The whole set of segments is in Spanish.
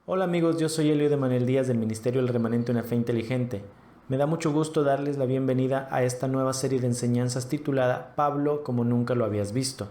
Hola amigos, yo soy Elio de Manuel Díaz del Ministerio del Remanente Una Fe Inteligente. Me da mucho gusto darles la bienvenida a esta nueva serie de enseñanzas titulada Pablo como nunca lo habías visto.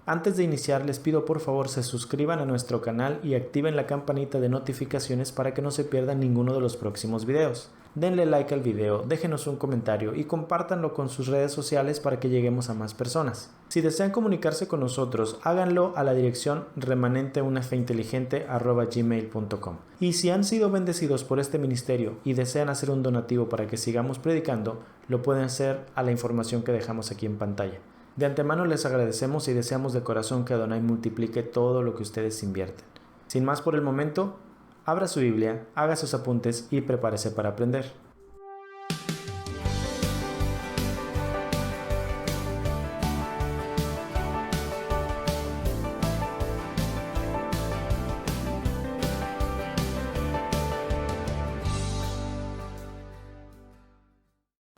Antes de iniciar les pido por favor se suscriban a nuestro canal y activen la campanita de notificaciones para que no se pierdan ninguno de los próximos videos. Denle like al video, déjenos un comentario y compártanlo con sus redes sociales para que lleguemos a más personas. Si desean comunicarse con nosotros, háganlo a la dirección remanenteunafeinteligente@gmail.com. Y si han sido bendecidos por este ministerio y desean hacer un donativo para que sigamos predicando, lo pueden hacer a la información que dejamos aquí en pantalla. De antemano les agradecemos y deseamos de corazón que Adonai multiplique todo lo que ustedes invierten. Sin más por el momento, abra su Biblia, haga sus apuntes y prepárese para aprender.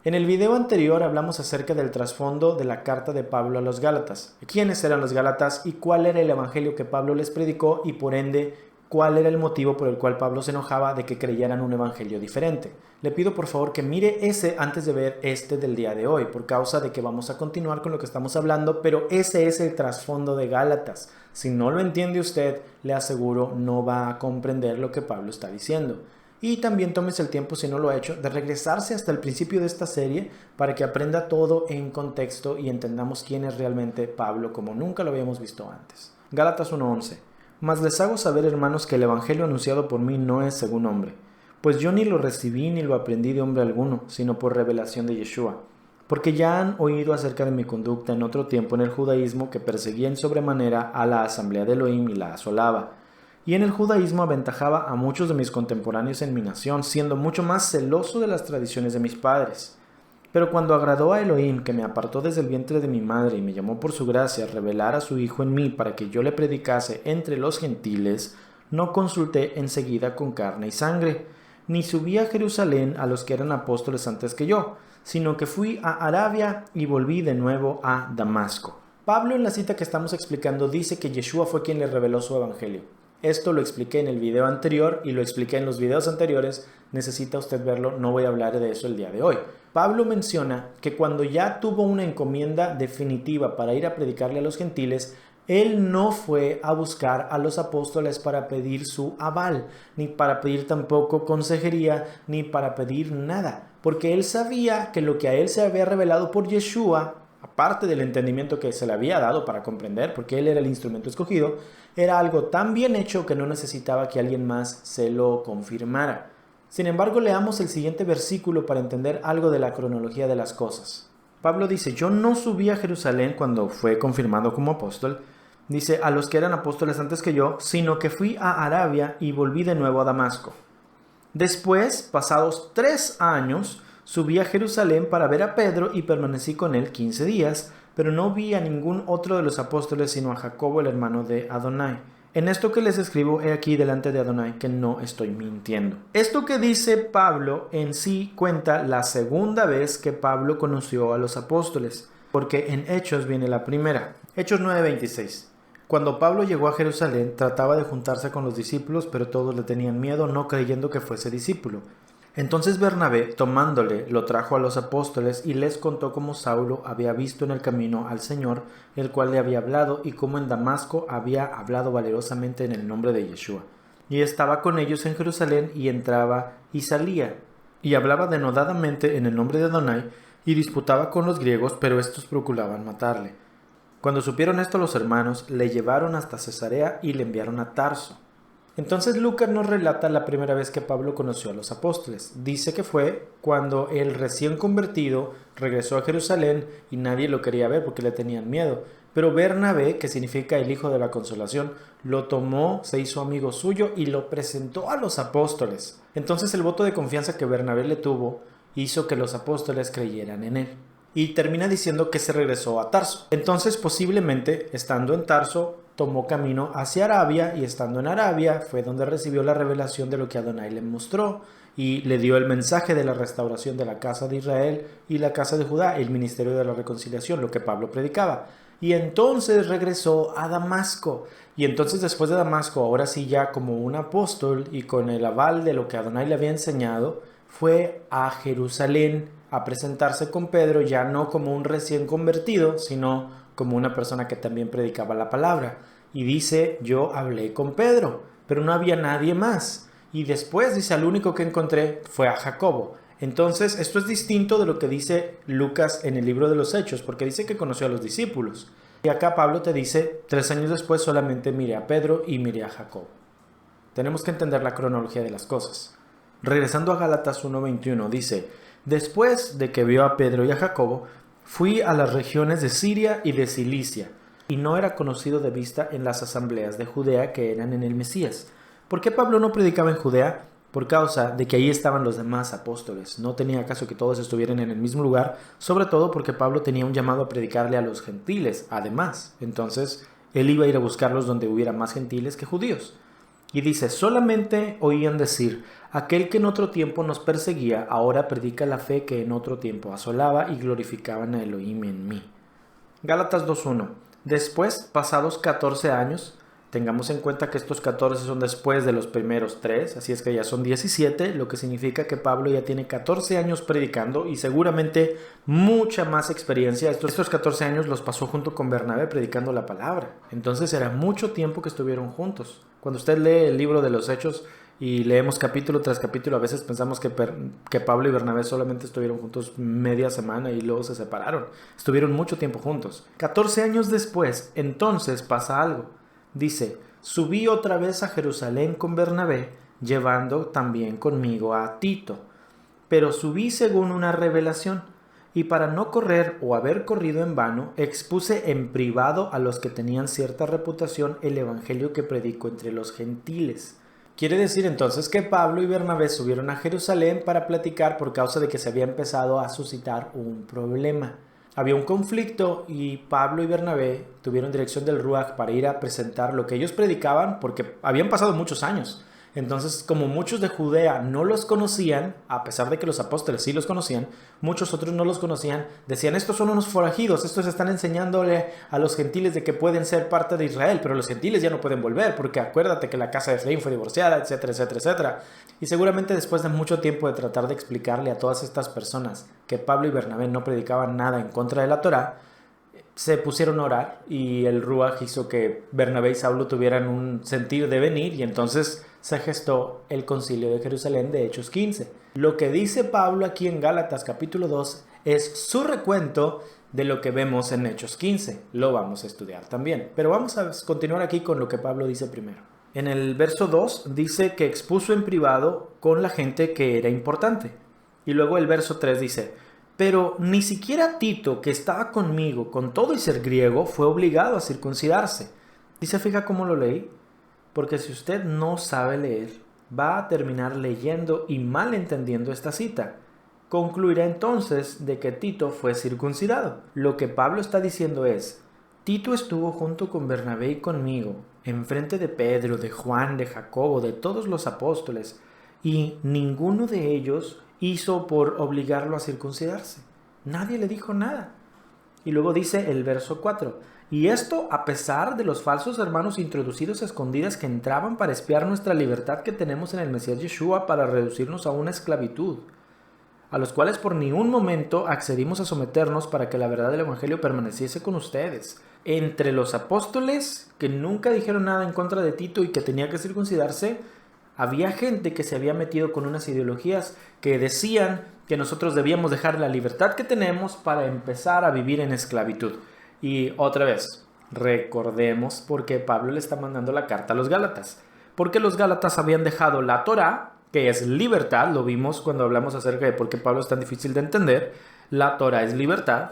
En el video anterior hablamos acerca del trasfondo de la carta de Pablo a los Gálatas. ¿Quiénes eran los Gálatas y cuál era el evangelio que Pablo les predicó y por ende cuál era el motivo por el cual Pablo se enojaba de que creyeran un evangelio diferente? Le pido por favor que mire ese antes de ver este del día de hoy, por causa de que vamos a continuar con lo que estamos hablando, pero ese es el trasfondo de Gálatas. Si no lo entiende usted, le aseguro no va a comprender lo que Pablo está diciendo. Y también tómese el tiempo, si no lo ha hecho, de regresarse hasta el principio de esta serie para que aprenda todo en contexto y entendamos quién es realmente Pablo como nunca lo habíamos visto antes. Gálatas 1:11. Mas les hago saber, hermanos, que el evangelio anunciado por mí no es según hombre, pues yo ni lo recibí ni lo aprendí de hombre alguno, sino por revelación de Yeshua. Porque ya han oído acerca de mi conducta en otro tiempo en el judaísmo, que perseguía en sobremanera a la asamblea de Elohim y la asolaba. Y en el judaísmo aventajaba a muchos de mis contemporáneos en mi nación, siendo mucho más celoso de las tradiciones de mis padres. Pero cuando agradó a Elohim, que me apartó desde el vientre de mi madre y me llamó por su gracia a revelar a su Hijo en mí para que yo le predicase entre los gentiles, no consulté enseguida con carne y sangre, ni subí a Jerusalén a los que eran apóstoles antes que yo, sino que fui a Arabia y volví de nuevo a Damasco. Pablo en la cita que estamos explicando dice que Yeshua fue quien le reveló su evangelio. Esto lo expliqué en el video anterior y lo expliqué en los videos anteriores. Necesita usted verlo, no voy a hablar de eso el día de hoy. Pablo menciona que cuando ya tuvo una encomienda definitiva para ir a predicarle a los gentiles, él no fue a buscar a los apóstoles para pedir su aval, ni para pedir tampoco consejería, ni para pedir nada, porque él sabía que lo que a él se había revelado por Yeshua, aparte del entendimiento que se le había dado para comprender, porque él era el instrumento escogido, era algo tan bien hecho que no necesitaba que alguien más se lo confirmara. Sin embargo, leamos el siguiente versículo para entender algo de la cronología de las cosas. Pablo dice, yo no subí a Jerusalén cuando fue confirmado como apóstol, dice, a los que eran apóstoles antes que yo, sino que fui a Arabia y volví de nuevo a Damasco. Después, pasados 3 años, subí a Jerusalén para ver a Pedro y permanecí con él 15 días, pero no vi a ningún otro de los apóstoles sino a Jacobo, el hermano de Adonai. En esto que les escribo he aquí delante de Adonai que no estoy mintiendo. Esto que dice Pablo en sí cuenta la segunda vez que Pablo conoció a los apóstoles, porque en Hechos viene la primera. Hechos 9:26. Cuando Pablo llegó a Jerusalén, trataba de juntarse con los discípulos, pero todos le tenían miedo, no creyendo que fuese discípulo. Entonces Bernabé, tomándole, lo trajo a los apóstoles y les contó cómo Saulo había visto en el camino al Señor, el cual le había hablado, y cómo en Damasco había hablado valerosamente en el nombre de Yeshua. Y estaba con ellos en Jerusalén, y entraba y salía, y hablaba denodadamente en el nombre de Adonai, y disputaba con los griegos, pero estos procuraban matarle. Cuando supieron esto los hermanos, le llevaron hasta Cesarea y le enviaron a Tarso. Entonces Lucas nos relata la primera vez que Pablo conoció a los apóstoles. Dice que fue cuando el recién convertido regresó a Jerusalén y nadie lo quería ver porque le tenían miedo. Pero Bernabé, que significa el hijo de la consolación, lo tomó, se hizo amigo suyo y lo presentó a los apóstoles. Entonces el voto de confianza que Bernabé le tuvo hizo que los apóstoles creyeran en él. Y termina diciendo que se regresó a Tarso. Entonces posiblemente, estando en Tarso, tomó camino hacia Arabia y estando en Arabia fue donde recibió la revelación de lo que Adonai le mostró y le dio el mensaje de la restauración de la casa de Israel y la casa de Judá, el ministerio de la reconciliación, lo que Pablo predicaba. y entonces regresó a Damasco. Y entonces después de Damasco, ahora sí ya como un apóstol y con el aval de lo que Adonai le había enseñado, fue a Jerusalén a presentarse con Pedro, ya no como un recién convertido, sino como una persona que también predicaba la palabra. Y dice, yo hablé con Pedro, pero no había nadie más. Y después dice, al único que encontré fue a Jacobo. Entonces, esto es distinto de lo que dice Lucas en el libro de los Hechos, porque dice que conoció a los discípulos. Y acá Pablo te dice, 3 años después solamente miré a Pedro y miré a Jacobo. Tenemos que entender la cronología de las cosas. Regresando a Gálatas 1:21, dice, después de que vio a Pedro y a Jacobo, fui a las regiones de Siria y de Cilicia, y no era conocido de vista en las asambleas de Judea que eran en el Mesías. ¿Por qué Pablo no predicaba en Judea? Por causa de que ahí estaban los demás apóstoles. No tenía caso que todos estuvieran en el mismo lugar, sobre todo porque Pablo tenía un llamado a predicarle a los gentiles, además. Entonces, él iba a ir a buscarlos donde hubiera más gentiles que judíos. Y dice, solamente oían decir, aquel que en otro tiempo nos perseguía, ahora predica la fe que en otro tiempo asolaba y glorificaban a Elohim en mí. Gálatas 2:1. Después, pasados 14 años, tengamos en cuenta que estos 14 son después de los primeros 3, así es que ya son 17, lo que significa que Pablo ya tiene 14 años predicando y seguramente mucha más experiencia. Estos 14 años los pasó junto con Bernabé predicando la palabra. Entonces era mucho tiempo que estuvieron juntos. Cuando usted lee el libro de los Hechos y leemos capítulo tras capítulo, a veces pensamos que Pablo y Bernabé solamente estuvieron juntos media semana y luego se separaron. Estuvieron mucho tiempo juntos. 14 años después, entonces pasa algo. Dice, subí otra vez a Jerusalén con Bernabé, llevando también conmigo a Tito. Pero subí según una revelación, y para no correr o haber corrido en vano, expuse en privado a los que tenían cierta reputación el evangelio que predico entre los gentiles. Quiere decir entonces que Pablo y Bernabé subieron a Jerusalén para platicar por causa de que se había empezado a suscitar un problema. Había un conflicto y Pablo y Bernabé tuvieron dirección del Ruach para ir a presentar lo que ellos predicaban porque habían pasado muchos años. Entonces, como muchos de Judea no los conocían, a pesar de que los apóstoles sí los conocían, muchos otros no los conocían, decían, estos son unos forajidos, estos están enseñándole a los gentiles de que pueden ser parte de Israel, pero los gentiles ya no pueden volver, porque acuérdate que la casa de Efraín fue divorciada, etcétera, etcétera, etcétera. Y seguramente después de mucho tiempo de tratar de explicarle a todas estas personas que Pablo y Bernabé no predicaban nada en contra de la Torá, se pusieron a orar y el Ruach hizo que Bernabé y Saulo tuvieran un sentir de venir y entonces se gestó el concilio de Jerusalén de Hechos 15. Lo que dice Pablo aquí en Gálatas capítulo 2 es su recuento de lo que vemos en Hechos 15. Lo vamos a estudiar también. Pero vamos a continuar aquí con lo que Pablo dice primero. En el verso 2 dice que expuso en privado con la gente que era importante. Y luego el verso 3 dice, pero ni siquiera Tito, que estaba conmigo, con todo y ser griego, fue obligado a circuncidarse. ¿Y se fija cómo lo leí? Porque si usted no sabe leer, va a terminar leyendo y malentendiendo esta cita. Concluirá entonces de que Tito fue circuncidado. Lo que Pablo está diciendo es, Tito estuvo junto con Bernabé y conmigo, enfrente de Pedro, de Juan, de Jacobo, de todos los apóstoles, y ninguno de ellos hizo por obligarlo a circuncidarse. Nadie le dijo nada. Y luego dice el verso 4, y esto a pesar de los falsos hermanos introducidos a escondidas que entraban para espiar nuestra libertad que tenemos en el Mesías Yeshua para reducirnos a una esclavitud, a los cuales por ni un momento accedimos a someternos para que la verdad del Evangelio permaneciese con ustedes. Entre los apóstoles, que nunca dijeron nada en contra de Tito y que tenía que circuncidarse, había gente que se había metido con unas ideologías que decían que nosotros debíamos dejar la libertad que tenemos para empezar a vivir en esclavitud. Y otra vez, recordemos por qué Pablo le está mandando la carta a los Gálatas. Porque los Gálatas habían dejado la Torá, que es libertad, lo vimos cuando hablamos acerca de por qué Pablo es tan difícil de entender. La Torá es libertad.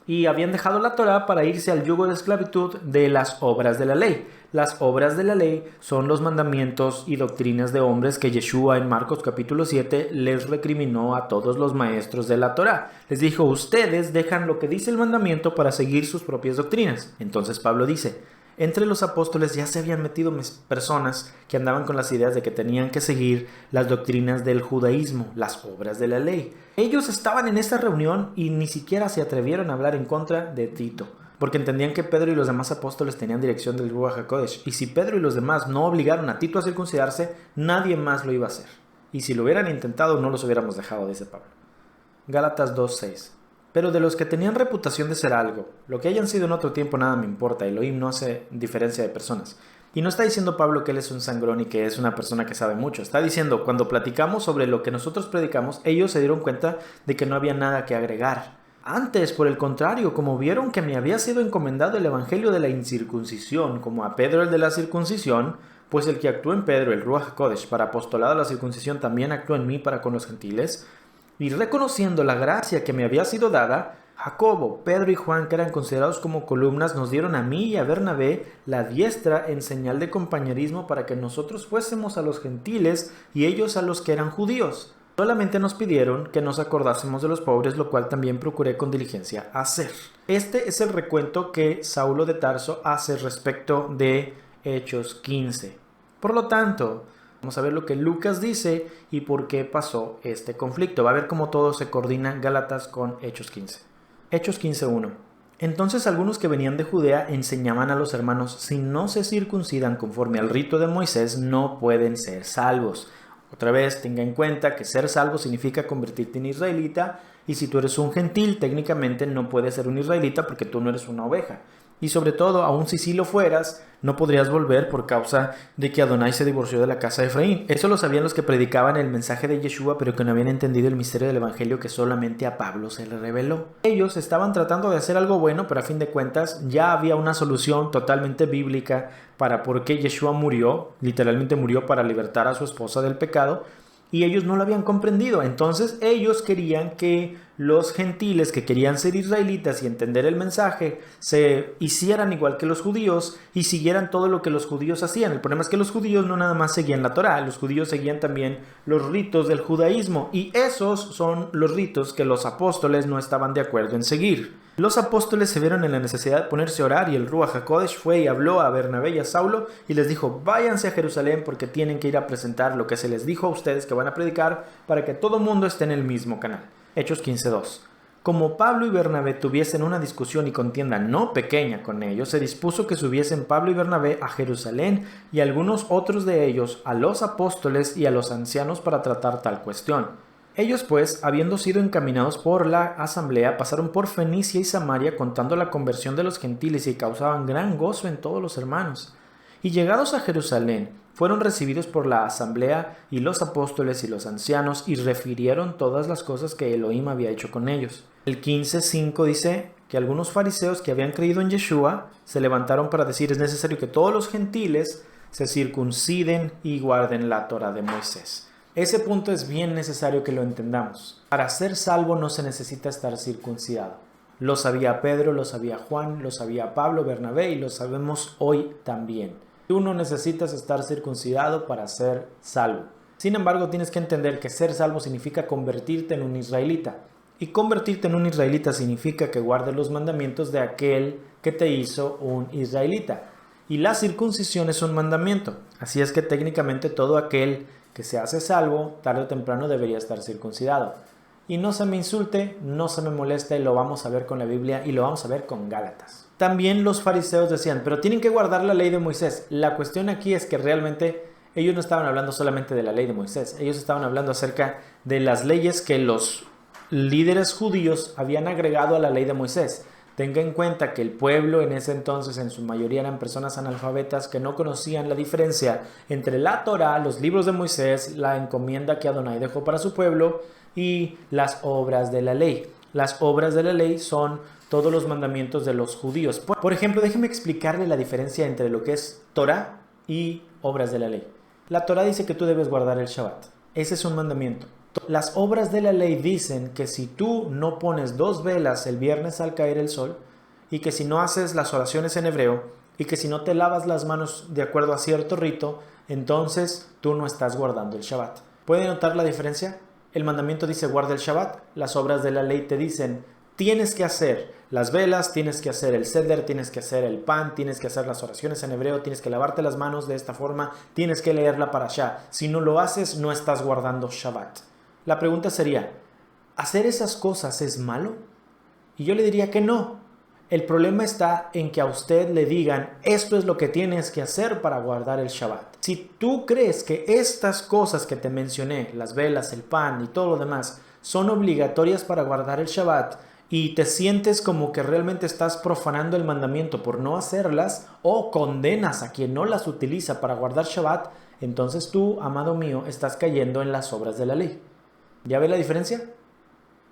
Y habían dejado la Torá para irse al yugo de esclavitud de las obras de la ley. Las obras de la ley son los mandamientos y doctrinas de hombres que Yeshua en Marcos capítulo 7 les recriminó a todos los maestros de la Torá. Les dijo, ustedes dejan lo que dice el mandamiento para seguir sus propias doctrinas. Entonces Pablo dice, entre los apóstoles ya se habían metido personas que andaban con las ideas de que tenían que seguir las doctrinas del judaísmo, las obras de la ley. Ellos estaban en esta reunión y ni siquiera se atrevieron a hablar en contra de Tito. porque entendían que Pedro y los demás apóstoles tenían dirección del Ruach HaKodesh, y si Pedro y los demás no obligaron a Tito a circuncidarse, nadie más lo iba a hacer. Y si lo hubieran intentado, no los hubiéramos dejado, dice Pablo. Gálatas 2:6. Pero de los que tenían reputación de ser algo, lo que hayan sido en otro tiempo nada me importa, Elohim no hace diferencia de personas. Y no está diciendo Pablo que él es un sangrón y que es una persona que sabe mucho. Está diciendo, cuando platicamos sobre lo que nosotros predicamos, ellos se dieron cuenta de que no había nada que agregar. Antes, por el contrario, como vieron que me había sido encomendado el evangelio de la incircuncisión, como a Pedro el de la circuncisión, pues el que actuó en Pedro, el Ruach HaKodesh, para apostolado a la circuncisión, también actuó en mí para con los gentiles. Y reconociendo la gracia que me había sido dada, Jacobo, Pedro y Juan, que eran considerados como columnas, nos dieron a mí y a Bernabé la diestra en señal de compañerismo para que nosotros fuésemos a los gentiles y ellos a los que eran judíos. Solamente nos pidieron que nos acordásemos de los pobres, lo cual también procuré con diligencia hacer. Este es el recuento que Saulo de Tarso hace respecto de Hechos 15. Por lo tanto, vamos a ver lo que Lucas dice y por qué pasó este conflicto. Va a ver cómo todo se coordina Gálatas con Hechos 15. Hechos 15:1. Entonces algunos que venían de Judea enseñaban a los hermanos, si no se circuncidan conforme al rito de Moisés, no pueden ser salvos. Otra vez, tenga en cuenta que ser salvo significa convertirte en israelita, y si tú eres un gentil, técnicamente no puedes ser un israelita porque tú no eres una oveja. Y sobre todo, aun si sí lo fueras, no podrías volver por causa de que Adonai se divorció de la casa de Efraín. Eso lo sabían los que predicaban el mensaje de Yeshua, pero que no habían entendido el misterio del evangelio que solamente a Pablo se le reveló. Ellos estaban tratando de hacer algo bueno, pero a fin de cuentas ya había una solución totalmente bíblica para por qué Yeshua murió, literalmente murió para libertar a su esposa del pecado, y ellos no lo habían comprendido. Entonces ellos querían que los gentiles que querían ser israelitas y entender el mensaje se hicieran igual que los judíos y siguieran todo lo que los judíos hacían. El problema es que los judíos no nada más seguían la Torá, los judíos seguían también los ritos del judaísmo, y esos son los ritos que los apóstoles no estaban de acuerdo en seguir. Los apóstoles se vieron en la necesidad de ponerse a orar, y el Ruach HaKodesh fue y habló a Bernabé y a Saulo y les dijo, váyanse a Jerusalén porque tienen que ir a presentar lo que se les dijo a ustedes que van a predicar para que todo mundo esté en el mismo canal. Hechos 15:2. Como Pablo y Bernabé tuviesen una discusión y contienda no pequeña con ellos, se dispuso que subiesen Pablo y Bernabé a Jerusalén y algunos otros de ellos a los apóstoles y a los ancianos para tratar tal cuestión. Ellos pues, habiendo sido encaminados por la asamblea, pasaron por Fenicia y Samaria contando la conversión de los gentiles y causaban gran gozo en todos los hermanos. Y llegados a Jerusalén, fueron recibidos por la asamblea y los apóstoles y los ancianos y refirieron todas las cosas que Elohim había hecho con ellos. El 15:5 dice que algunos fariseos que habían creído en Yeshua se levantaron para decir, es necesario que todos los gentiles se circunciden y guarden la Torá de Moisés. Ese punto es bien necesario que lo entendamos. Para ser salvo no se necesita estar circuncidado. Lo sabía Pedro, lo sabía Juan, lo sabía Pablo, Bernabé y lo sabemos hoy también. Tú no necesitas estar circuncidado para ser salvo. Sin embargo, tienes que entender que ser salvo significa convertirte en un israelita. Y convertirte en un israelita significa que guardes los mandamientos de aquel que te hizo un israelita. Y la circuncisión es un mandamiento. Así es que técnicamente todo aquel que se hace salvo, tarde o temprano debería estar circuncidado. Y no se me insulte, no se me moleste, lo vamos a ver con la Biblia y lo vamos a ver con Gálatas. También los fariseos decían, pero tienen que guardar la ley de Moisés. La cuestión aquí es que realmente ellos no estaban hablando solamente de la ley de Moisés, ellos estaban hablando acerca de las leyes que los líderes judíos habían agregado a la ley de Moisés. Tenga en cuenta que el pueblo en ese entonces en su mayoría eran personas analfabetas que no conocían la diferencia entre la Torá, los libros de Moisés, la encomienda que Adonai dejó para su pueblo y las obras de la ley. Las obras de la ley son todos los mandamientos de los judíos. Por ejemplo, déjeme explicarle la diferencia entre lo que es Torá y obras de la ley. La Torá dice que tú debes guardar el Shabbat. Ese es un mandamiento. Las obras de la ley dicen que si tú no pones 2 velas el viernes al caer el sol, y que si no haces las oraciones en hebreo, y que si no te lavas las manos de acuerdo a cierto rito, entonces tú no estás guardando el Shabbat. ¿Puede notar la diferencia? El mandamiento dice guarda el Shabbat, las obras de la ley te dicen tienes que hacer las velas, tienes que hacer el seder, tienes que hacer el pan, tienes que hacer las oraciones en hebreo, tienes que lavarte las manos de esta forma, tienes que leer la parashá. Si no lo haces, no estás guardando Shabbat. La pregunta sería, ¿hacer esas cosas es malo? Y yo le diría que no. El problema está en que a usted le digan, esto es lo que tienes que hacer para guardar el Shabbat. Si tú crees que estas cosas que te mencioné, las velas, el pan y todo lo demás, son obligatorias para guardar el Shabbat y te sientes como que realmente estás profanando el mandamiento por no hacerlas o condenas a quien no las utiliza para guardar Shabbat, entonces tú, amado mío, estás cayendo en las obras de la ley. ¿Ya ve la diferencia?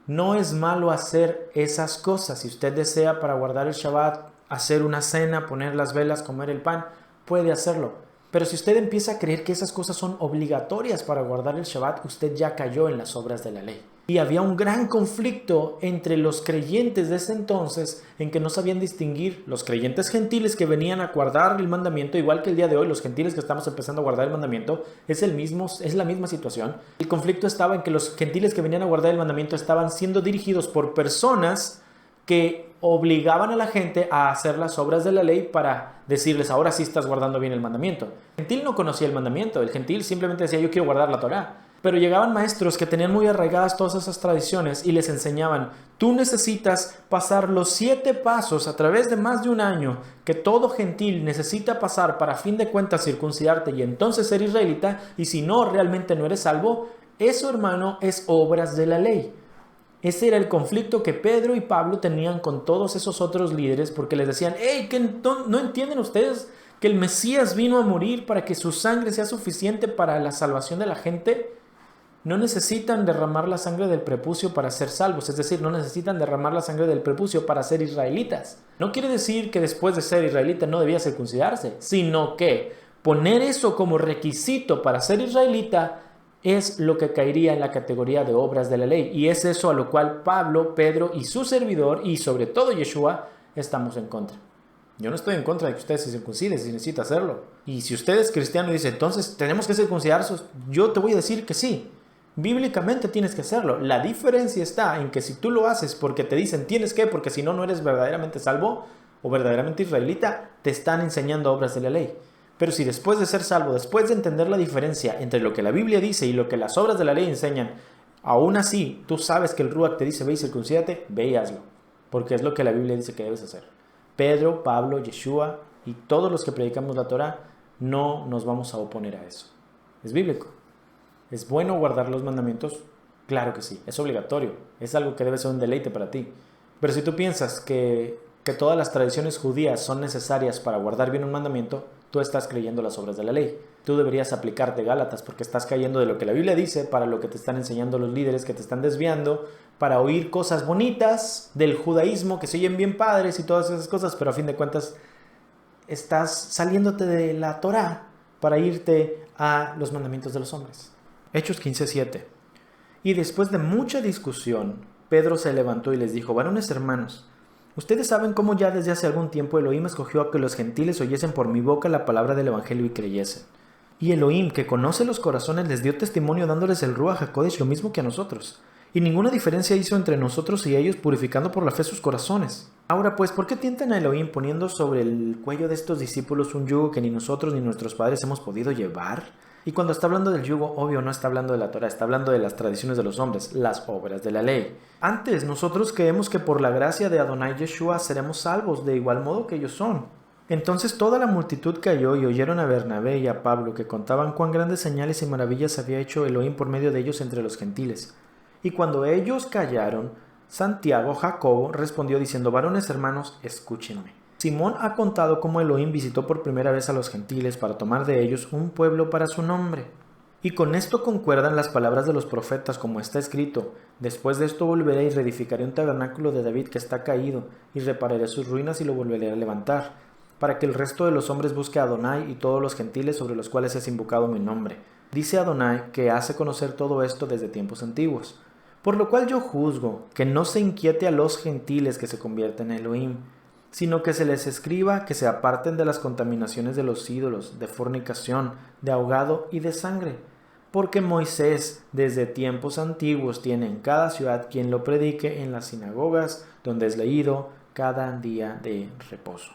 No es malo hacer esas cosas. Si usted desea para guardar el Shabbat, hacer una cena, poner las velas, comer el pan, puede hacerlo. Pero si usted empieza a creer que esas cosas son obligatorias para guardar el Shabbat, usted ya cayó en las obras de la ley. Y había un gran conflicto entre los creyentes de ese entonces en que no sabían distinguir los creyentes gentiles que venían a guardar el mandamiento, igual que el día de hoy, los gentiles que estamos empezando a guardar el mandamiento, es la misma situación. El conflicto estaba en que los gentiles que venían a guardar el mandamiento estaban siendo dirigidos por personas que obligaban a la gente a hacer las obras de la ley para decirles, ahora sí estás guardando bien el mandamiento. El gentil no conocía el mandamiento, el gentil simplemente decía, yo quiero guardar la Torá. Pero llegaban maestros que tenían muy arraigadas todas esas tradiciones y les enseñaban, tú necesitas pasar los 7 pasos a través de más de un año que todo gentil necesita pasar para a fin de cuentas circuncidarte y entonces ser israelita, y si no, realmente no eres salvo. Eso, hermano, es obras de la ley. Ese era el conflicto que Pedro y Pablo tenían con todos esos otros líderes, porque les decían, hey, ¿que no entienden ustedes que el Mesías vino a morir para que su sangre sea suficiente para la salvación de la gente? No necesitan derramar la sangre del prepucio para ser salvos, es decir, no necesitan derramar la sangre del prepucio para ser israelitas. No quiere decir que después de ser israelita no debía circuncidarse, sino que poner eso como requisito para ser israelita es lo que caería en la categoría de obras de la ley. Y es eso a lo cual Pablo, Pedro y su servidor, y sobre todo Yeshua, estamos en contra. Yo no estoy en contra de que usted se circuncide si necesita hacerlo. Y si usted es cristiano y dice, entonces tenemos que circuncidarnos, yo te voy a decir que sí. Bíblicamente tienes que hacerlo. La diferencia está en que si tú lo haces porque te dicen tienes que, porque si no, no eres verdaderamente salvo o verdaderamente israelita, te están enseñando obras de la ley. Pero si después de ser salvo, después de entender la diferencia entre lo que la Biblia dice y lo que las obras de la ley enseñan, aún así tú sabes que el Ruach te dice ve y circuncídate, ve y hazlo, porque es lo que la Biblia dice que debes hacer. Pedro, Pablo, Yeshua y todos los que predicamos la Torah no nos vamos a oponer a eso. Es bíblico. ¿Es bueno guardar los mandamientos? Claro que sí, es obligatorio, es algo que debe ser un deleite para ti. Pero si tú piensas que todas las tradiciones judías son necesarias para guardar bien un mandamiento, tú estás creyendo las obras de la ley. Tú deberías aplicarte Gálatas porque estás cayendo de lo que la Biblia dice para lo que te están enseñando los líderes que te están desviando, para oír cosas bonitas del judaísmo que se oyen bien padres y todas esas cosas, pero a fin de cuentas estás saliéndote de la Torá para irte a los mandamientos de los hombres. Hechos 15:7. Y después de mucha discusión, Pedro se levantó y les dijo, varones hermanos, ustedes saben cómo ya desde hace algún tiempo Elohim escogió a que los gentiles oyesen por mi boca la palabra del evangelio y creyesen. Y Elohim, que conoce los corazones, les dio testimonio dándoles el Ruach HaKodesh lo mismo que a nosotros. Y ninguna diferencia hizo entre nosotros y ellos, purificando por la fe sus corazones. Ahora pues, ¿por qué tientan a Elohim poniendo sobre el cuello de estos discípulos un yugo que ni nosotros ni nuestros padres hemos podido llevar? Y cuando está hablando del yugo, obvio, no está hablando de la Torah, está hablando de las tradiciones de los hombres, las obras de la ley. Antes, nosotros creemos que por la gracia de Adonai Yeshua seremos salvos de igual modo que ellos son. Entonces toda la multitud cayó y oyeron a Bernabé y a Pablo que contaban cuán grandes señales y maravillas había hecho Elohim por medio de ellos entre los gentiles. Y cuando ellos callaron, Santiago, Jacobo, respondió diciendo, varones hermanos, escúchenme. Simón ha contado cómo Elohim visitó por primera vez a los gentiles para tomar de ellos un pueblo para su nombre. Y con esto concuerdan las palabras de los profetas, como está escrito, después de esto volveré y reedificaré un tabernáculo de David que está caído, y repararé sus ruinas y lo volveré a levantar, para que el resto de los hombres busque a Adonai y todos los gentiles sobre los cuales es invocado mi nombre. Dice Adonai que hace conocer todo esto desde tiempos antiguos. Por lo cual yo juzgo que no se inquiete a los gentiles que se convierten en Elohim, sino que se les escriba que se aparten de las contaminaciones de los ídolos, de fornicación, de ahogado y de sangre. Porque Moisés desde tiempos antiguos tiene en cada ciudad quien lo predique en las sinagogas, donde es leído cada día de reposo.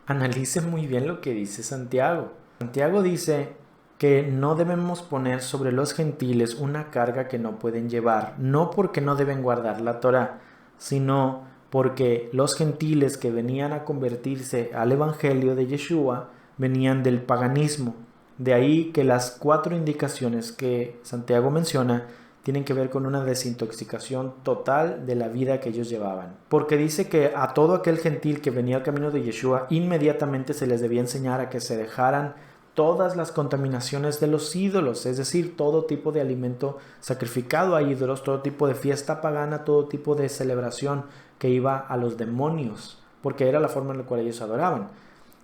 Analice muy bien lo que dice Santiago. Santiago dice que no debemos poner sobre los gentiles una carga que no pueden llevar, no porque no deben guardar la Torá, sino porque los gentiles que venían a convertirse al evangelio de Yeshua venían del paganismo. De ahí que las 4 indicaciones que Santiago menciona tienen que ver con una desintoxicación total de la vida que ellos llevaban. Porque dice que a todo aquel gentil que venía al camino de Yeshua, inmediatamente se les debía enseñar a que se dejaran todas las contaminaciones de los ídolos, es decir, todo tipo de alimento sacrificado a ídolos, todo tipo de fiesta pagana, todo tipo de celebración que iba a los demonios, porque era la forma en la cual ellos adoraban.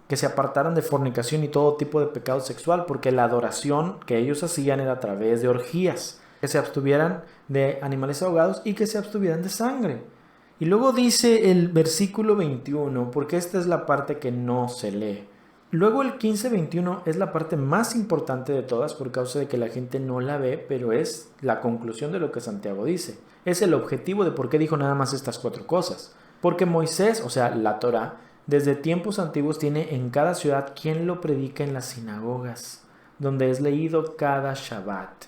Que se apartaran de fornicación y todo tipo de pecado sexual, porque la adoración que ellos hacían era a través de orgías. Que se abstuvieran de animales ahogados y que se abstuvieran de sangre. Y luego dice el versículo 21, porque esta es la parte que no se lee. Luego el 15-21 es la parte más importante de todas por causa de que la gente no la ve, pero es la conclusión de lo que Santiago dice. Es el objetivo de por qué dijo nada más estas 4 cosas. Porque Moisés, o sea, la Torá, desde tiempos antiguos tiene en cada ciudad quien lo predica en las sinagogas, donde es leído cada Shabbat.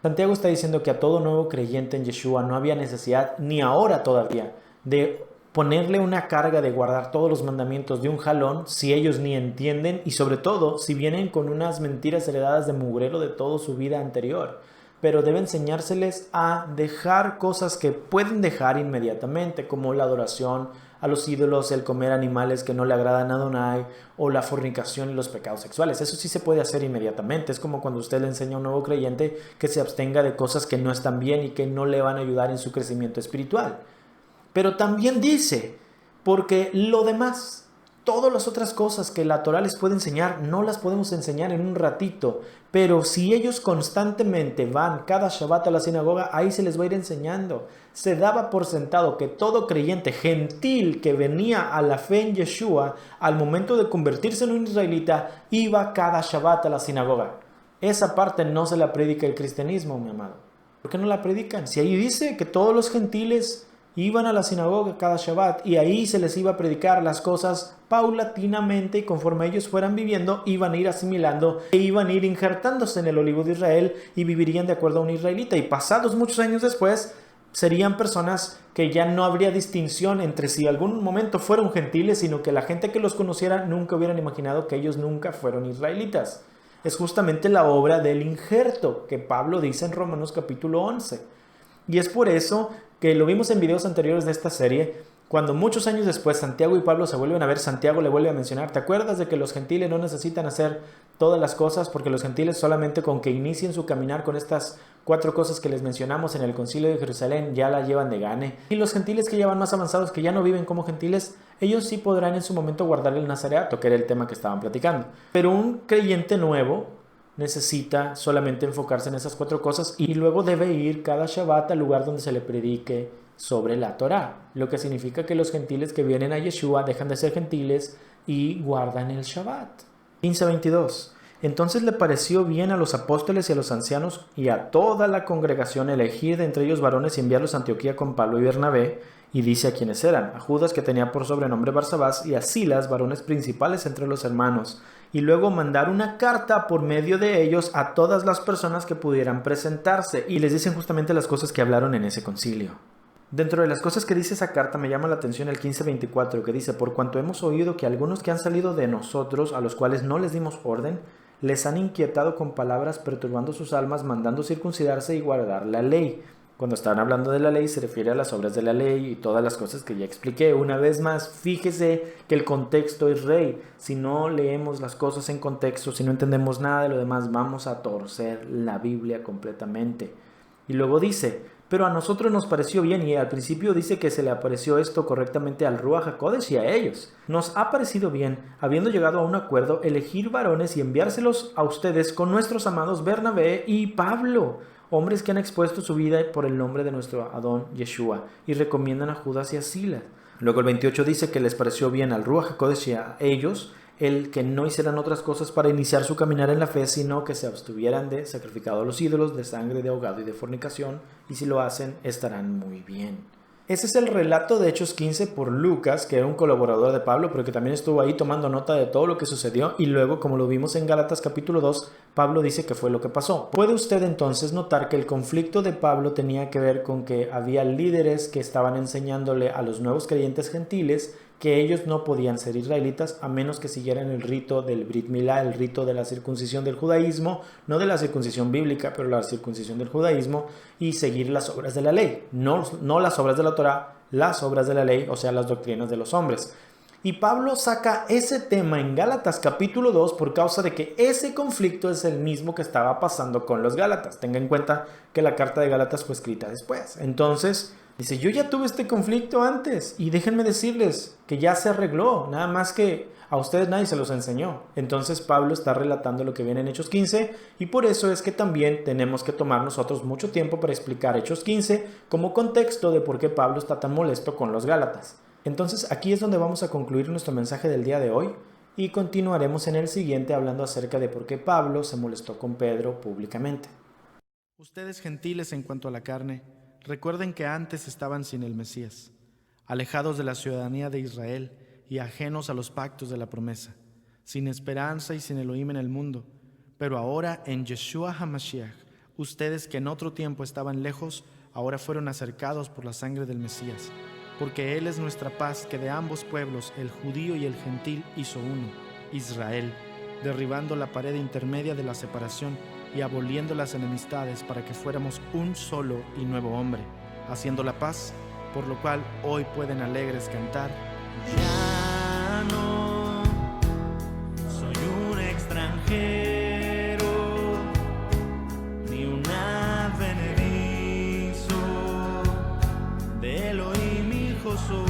Santiago está diciendo que a todo nuevo creyente en Yeshua no había necesidad, ni ahora todavía, de ponerle una carga de guardar todos los mandamientos de un jalón si ellos ni entienden y sobre todo si vienen con unas mentiras heredadas de mugrero de toda su vida anterior. Pero debe enseñárseles a dejar cosas que pueden dejar inmediatamente, como la adoración a los ídolos, el comer animales que no le agradan a Adonai, o la fornicación y los pecados sexuales. Eso sí se puede hacer inmediatamente. Es como cuando usted le enseña a un nuevo creyente que se abstenga de cosas que no están bien y que no le van a ayudar en su crecimiento espiritual. Pero también dice, porque lo demás, todas las otras cosas que la Torá les puede enseñar, no las podemos enseñar en un ratito. Pero si ellos constantemente van cada Shabbat a la sinagoga, ahí se les va a ir enseñando. Se daba por sentado que todo creyente gentil que venía a la fe en Yeshua, al momento de convertirse en un israelita, iba cada Shabbat a la sinagoga. Esa parte no se la predica el cristianismo, mi amado. ¿Por qué no la predican? Si ahí dice que todos los gentiles iban a la sinagoga cada Shabbat y ahí se les iba a predicar las cosas paulatinamente y conforme ellos fueran viviendo iban a ir asimilando e iban a ir injertándose en el olivo de Israel y vivirían de acuerdo a un israelita, y pasados muchos años después serían personas que ya no habría distinción entre si algún momento fueron gentiles, sino que la gente que los conociera nunca hubieran imaginado que ellos nunca fueron israelitas. Es justamente la obra del injerto que Pablo dice en Romanos capítulo 11. Y es por eso que lo vimos en videos anteriores de esta serie, cuando muchos años después Santiago y Pablo se vuelven a ver, Santiago le vuelve a mencionar, ¿te acuerdas de que los gentiles no necesitan hacer todas las cosas? Porque los gentiles solamente con que inicien su caminar con estas 4 cosas que les mencionamos en el concilio de Jerusalén ya la llevan de gane. Y los gentiles que ya van más avanzados, que ya no viven como gentiles, ellos sí podrán en su momento guardar el nazareato, que era el tema que estaban platicando. Pero un creyente nuevo necesita solamente enfocarse en esas 4 cosas y luego debe ir cada Shabbat al lugar donde se le predique sobre la Torá, lo que significa que los gentiles que vienen a Yeshua dejan de ser gentiles y guardan el Shabbat. 15:22. Entonces le pareció bien a los apóstoles y a los ancianos y a toda la congregación elegir de entre ellos varones y enviarlos a Antioquía con Pablo y Bernabé, y dice a quienes eran: a Judas, que tenía por sobrenombre Barsabás, y a Silas, varones principales entre los hermanos, y luego mandar una carta por medio de ellos a todas las personas que pudieran presentarse, y les dicen justamente las cosas que hablaron en ese concilio. Dentro de las cosas que dice esa carta me llama la atención el 15:24, que dice: por cuanto hemos oído que algunos que han salido de nosotros, a los cuales no les dimos orden, les han inquietado con palabras, perturbando sus almas, mandando circuncidarse y guardar la ley. Cuando están hablando de la ley se refiere a las obras de la ley y todas las cosas que ya expliqué. Una vez más, fíjese que el contexto es rey. Si no leemos las cosas en contexto, si no entendemos nada de lo demás, vamos a torcer la Biblia completamente. Y luego dice: pero a nosotros nos pareció bien, y al principio dice que se le apareció esto correctamente al Ruach HaKodesh y a ellos. Nos ha parecido bien, habiendo llegado a un acuerdo, elegir varones y enviárselos a ustedes con nuestros amados Bernabé y Pablo, hombres que han expuesto su vida por el nombre de nuestro Adón Yeshua, y recomiendan a Judas y a Silas. Luego el 28 dice que les pareció bien al Ruach HaKodesh y a ellos el que no hicieran otras cosas para iniciar su caminar en la fe, sino que se abstuvieran de sacrificado a los ídolos, de sangre, de ahogado y de fornicación, y si lo hacen estarán muy bien. Ese es el relato de Hechos 15 por Lucas, que era un colaborador de Pablo, pero que también estuvo ahí tomando nota de todo lo que sucedió. Y luego, como lo vimos en Gálatas capítulo 2, Pablo dice que fue lo que pasó. Puede usted entonces notar que el conflicto de Pablo tenía que ver con que había líderes que estaban enseñándole a los nuevos creyentes gentiles que ellos no podían ser israelitas a menos que siguieran el rito del Brit Milá, el rito de la circuncisión del judaísmo, no de la circuncisión bíblica, pero la circuncisión del judaísmo, y seguir las obras de la ley, no las obras de la Torá, las obras de la ley, o sea, las doctrinas de los hombres. Y Pablo saca ese tema en Gálatas capítulo 2 por causa de que ese conflicto es el mismo que estaba pasando con los Gálatas. Tenga en cuenta que la carta de Gálatas fue escrita después. Entonces, dice, yo ya tuve este conflicto antes y déjenme decirles que ya se arregló, nada más que a ustedes nadie se los enseñó. Entonces Pablo está relatando lo que viene en Hechos 15 y por eso es que también tenemos que tomar nosotros mucho tiempo para explicar Hechos 15 como contexto de por qué Pablo está tan molesto con los Gálatas. Entonces aquí es donde vamos a concluir nuestro mensaje del día de hoy y continuaremos en el siguiente hablando acerca de por qué Pablo se molestó con Pedro públicamente. Ustedes gentiles en cuanto a la carne, recuerden que antes estaban sin el Mesías, alejados de la ciudadanía de Israel y ajenos a los pactos de la promesa, sin esperanza y sin Elohim en el mundo. Pero ahora en Yeshua HaMashiach, ustedes que en otro tiempo estaban lejos, ahora fueron acercados por la sangre del Mesías, porque Él es nuestra paz que de ambos pueblos, el judío y el gentil, hizo uno, Israel, derribando la pared intermedia de la separación y aboliendo las enemistades para que fuéramos un solo y nuevo hombre, haciendo la paz, por lo cual hoy pueden alegres cantar: ya no soy un extranjero, ni un advenedizo, de Elohim hijo soy.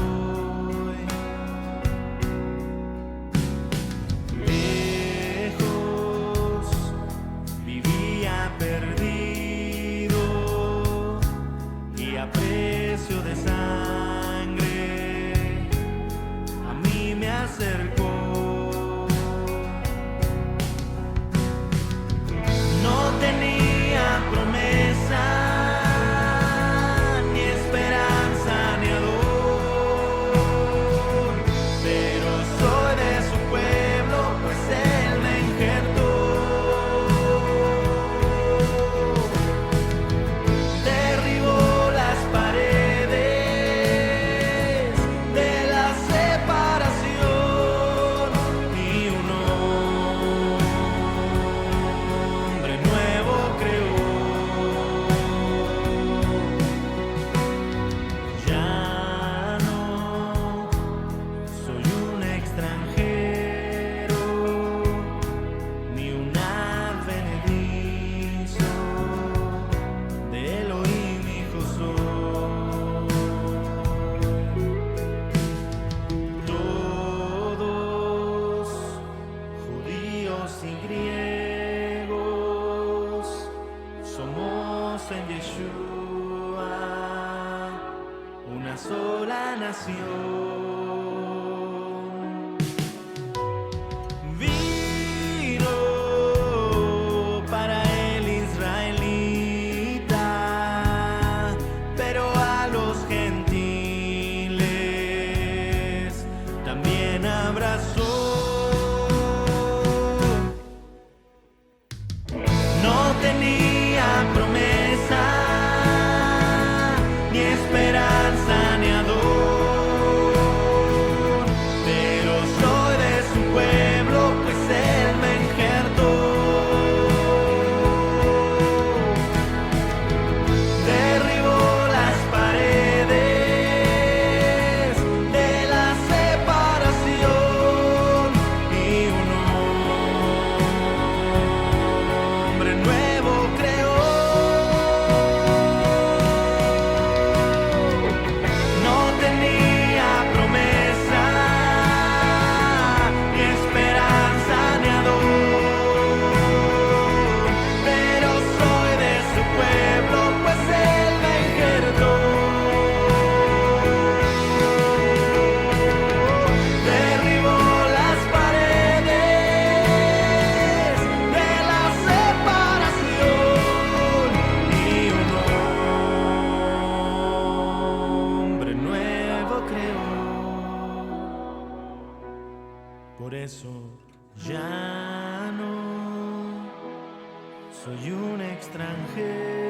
Sola nación. Vino para el israelita, pero a los gentiles también abrazó. No tenía promesa ni esperanza ni ador, eso ya no soy un extranjero